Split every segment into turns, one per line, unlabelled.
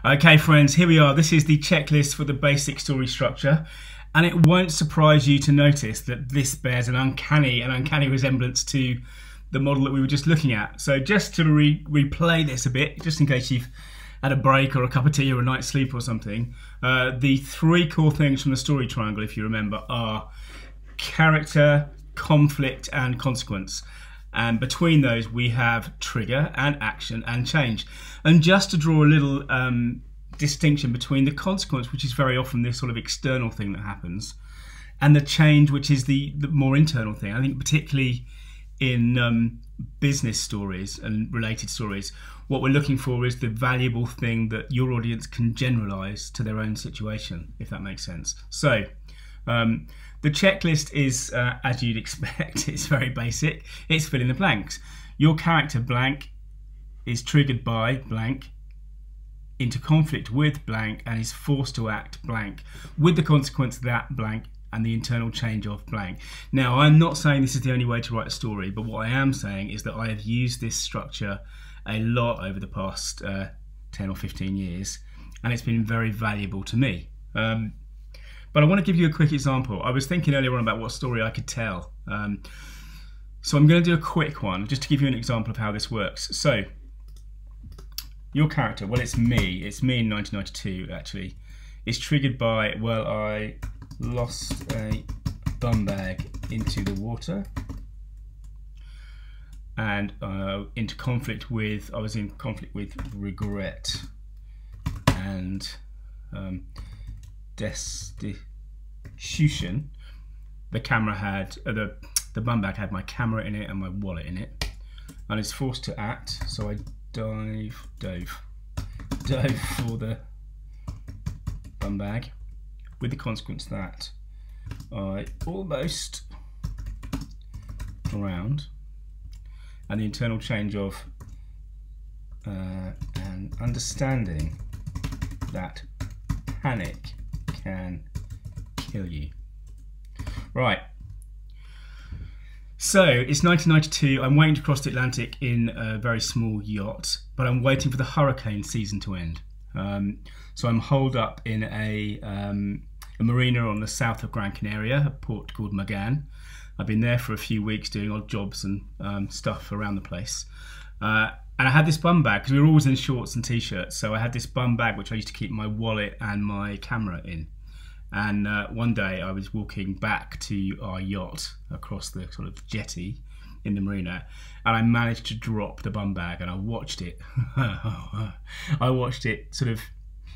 Okay friends, here we are. This is the checklist for the basic story structure, and it won't surprise you to notice that this bears an uncanny resemblance to the model that we were just looking at. So just to replay this a bit, just in case you've had a break or a cup of tea or a night's sleep or something, the three core things from the story triangle, if you remember, are character, conflict and consequence. And between those we have trigger and action and change. And just to draw a little distinction between the consequence, which is very often this sort of external thing that happens, and the change, which is the more internal thing. I think particularly in business stories and related stories, what we're looking for is the valuable thing that your audience can generalize to their own situation, if that makes sense. So the checklist is, as you'd expect, it's very basic. It's fill in the blanks. Your character blank is triggered by blank, into conflict with blank, and is forced to act blank, with the consequence that blank and the internal change of blank. Now, I'm not saying this is the only way to write a story, but what I am saying is that I have used this structure a lot over the past 10 or 15 years, and it's been very valuable to me. But I want to give you a quick example. I was thinking earlier on about what story I could tell. So I'm going to do a quick one just to give you an example of how this works. So your character, well, it's me in 1992 actually. It's triggered by, well, I lost a bum bag into the water, and I was in conflict with regret and destitution. The camera had the bum bag had my camera in it and my wallet in it, and is forced to act. So I dove for the bum bag, with the consequence that I almost drowned, and the internal change of an understanding that panic can kill you. Right. So it's 1992. I'm waiting to cross the Atlantic in a very small yacht, but I'm waiting for the hurricane season to end. So I'm holed up in a marina on the south of Gran Canaria, a port called Magan. I've been there for a few weeks doing odd jobs and stuff around the place. And I had this bum bag, because we were always in shorts and t-shirts, so I had this bum bag which I used to keep my wallet and my camera in. And one day I was walking back to our yacht across the sort of jetty in the marina, and I managed to drop the bum bag, and I watched it. I watched it sort of,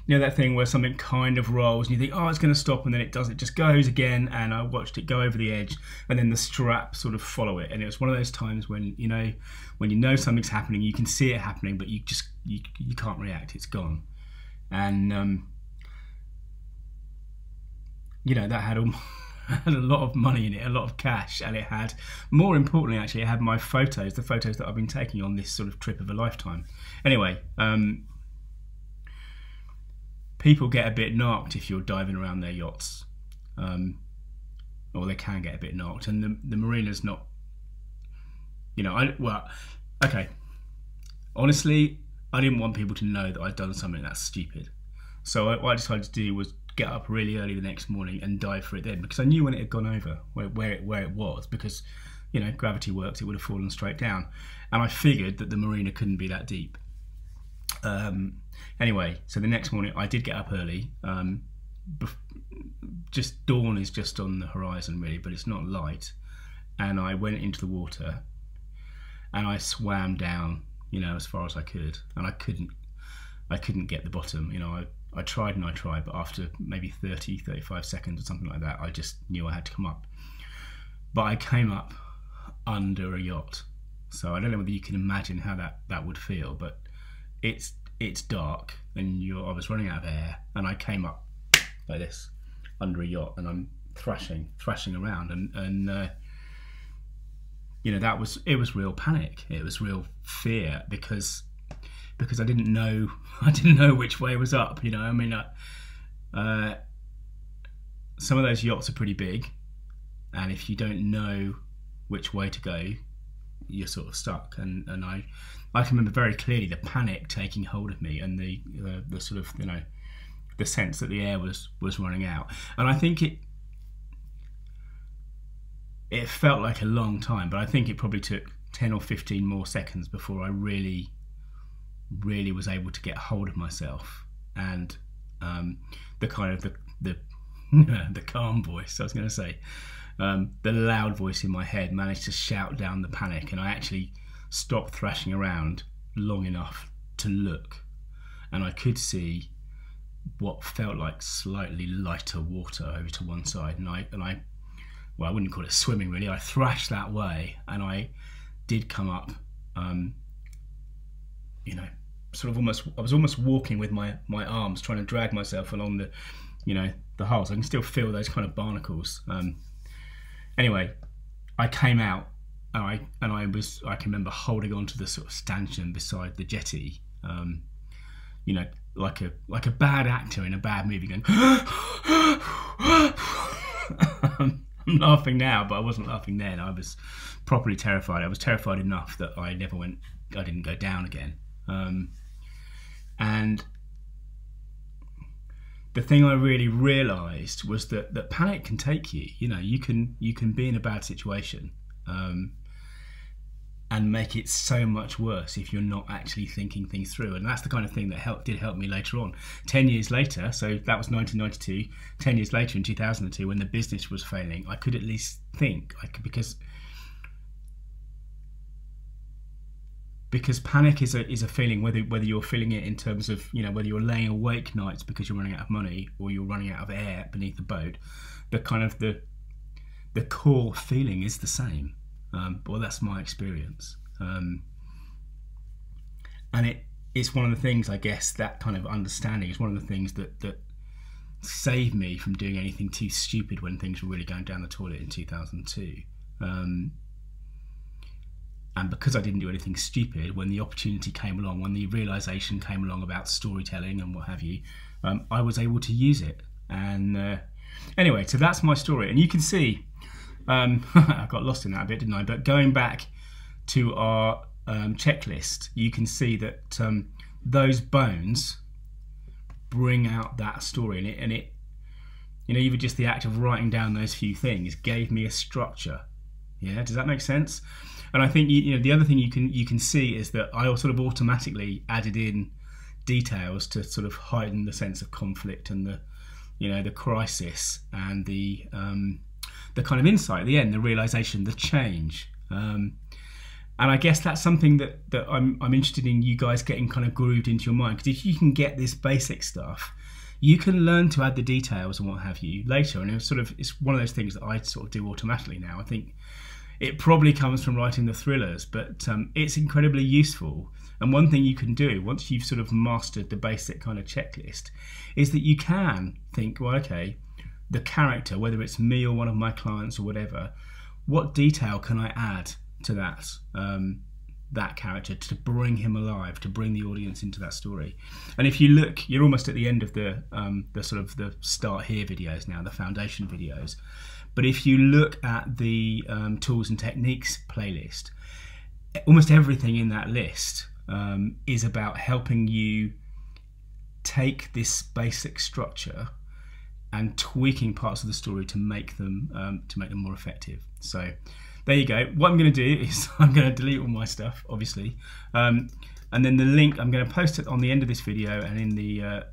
you know, that thing where something kind of rolls and you think, oh, it's going to stop, and then it doesn't, it just goes again, and I watched it go over the edge, and then the strap sort of follow it. And it was one of those times when you know something's happening, you can see it happening, but you can't react, it's gone. And you know, that had a lot of money in it, a lot of cash, and it had, more importantly actually, it had my photos, the photos that I've been taking on this sort of trip of a lifetime. Anyway, people get a bit narked if you're diving around their yachts, or they can get a bit narked, and the marina's not, you know, okay, honestly, I didn't want people to know that I'd done something that stupid. So what I decided to do was get up really early the next morning and dive for it then, because I knew when it had gone over where it was, because, you know, gravity works, it would have fallen straight down, and I figured that the marina couldn't be that deep. Anyway, so the next morning I did get up early. Just dawn is just on the horizon really, but it's not light, and I went into the water and I swam down, you know, as far as I could, and I couldn't get the bottom. You know, I tried and I tried, but after maybe 35 seconds or something like that, I just knew I had to come up. But I came up under a yacht, so I don't know whether you can imagine how that would feel, but it's dark, and I was running out of air, and I came up like this under a yacht, and I'm thrashing around, and you know, it was real panic, it was real fear, because I didn't know which way was up. You know, I mean, some of those yachts are pretty big, and if you don't know which way to go, you're sort of stuck. And I can remember very clearly the panic taking hold of me, and the sort of, you know, the sense that the air was running out. And I think it felt like a long time, but I think it probably took 10 or 15 more seconds before I really was able to get hold of myself, and the kind of the calm voice, I was going to say, the loud voice in my head managed to shout down the panic, and I actually stopped thrashing around long enough to look, and I could see what felt like slightly lighter water over to one side, and I well, I wouldn't call it swimming really. I thrashed that way, and I did come up, you know, sort of I was almost walking with my arms, trying to drag myself along the, you know, the hulls. I can still feel those kind of barnacles. Anyway, I came out, and I can remember holding on to the sort of stanchion beside the jetty, you know, like a bad actor in a bad movie, going. I'm laughing now, but I wasn't laughing then. I was properly terrified. I was terrified enough that I didn't go down again. And the thing I really realised was that panic can take you. You know, you can be in a bad situation, and make it so much worse if you're not actually thinking things through. And that's the kind of thing that did help me later on. 10 years later, so that was 1992, 10 years later in 2002, when the business was failing, I could at least think, because panic is a feeling, whether you're feeling it in terms of, you know, whether you're laying awake nights because you're running out of money or you're running out of air beneath the boat, the kind of the core feeling is the same. Well, that's my experience, and it's one of the things, I guess, that kind of understanding is one of the things that saved me from doing anything too stupid when things were really going down the toilet in 2002. And because I didn't do anything stupid, when the opportunity came along, when the realization came along about storytelling and what have you, I was able to use it. And anyway, so that's my story, and you can see. I got lost in that a bit, didn't I? But going back to our checklist, you can see that those bones bring out that story, and it, you know, even just the act of writing down those few things gave me a structure. Yeah, does that make sense? And I think you know the other thing you can see is that I sort of automatically added in details to sort of heighten the sense of conflict and the, you know, the crisis and the kind of insight at the end, the realization, the change, and I guess that's something that I'm interested in you guys getting kind of grooved into your mind, because if you can get this basic stuff, you can learn to add the details and what have you later. And it's one of those things that I sort of do automatically now. I think it probably comes from writing the thrillers, but it's incredibly useful. And one thing you can do once you've sort of mastered the basic kind of checklist is that you can think, well, okay, the character, whether it's me or one of my clients or whatever, what detail can I add to that character to bring him alive, to bring the audience into that story? And if you look, you're almost at the end of the sort of the start here videos now, the foundation videos. But if you look at the tools and techniques playlist, almost everything in that list is about helping you take this basic structure and tweaking parts of the story to make them more effective. So there you go. What I'm going to do is I'm going to delete all my stuff, obviously, and then the link I'm going to post it on the end of this video and in the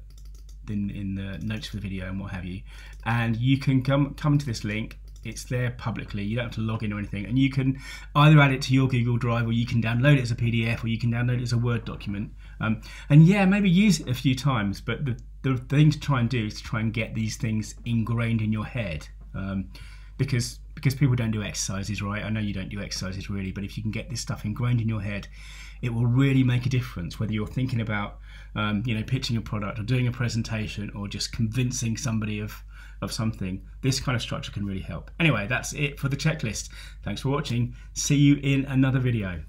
notes for the video and what have you. And you can come to this link. It's there publicly. You don't have to log in or anything, and you can either add it to your Google Drive, or you can download it as a PDF, or you can download it as a Word document. And yeah, maybe use it a few times. But the thing to try and do is to try and get these things ingrained in your head, because people don't do exercises, right? I know you don't do exercises really, but if you can get this stuff ingrained in your head, it will really make a difference. Whether you're thinking about you know, pitching a product or doing a presentation or just convincing somebody of something, this kind of structure can really help. Anyway, that's it for the checklist. Thanks for watching. See you in another video.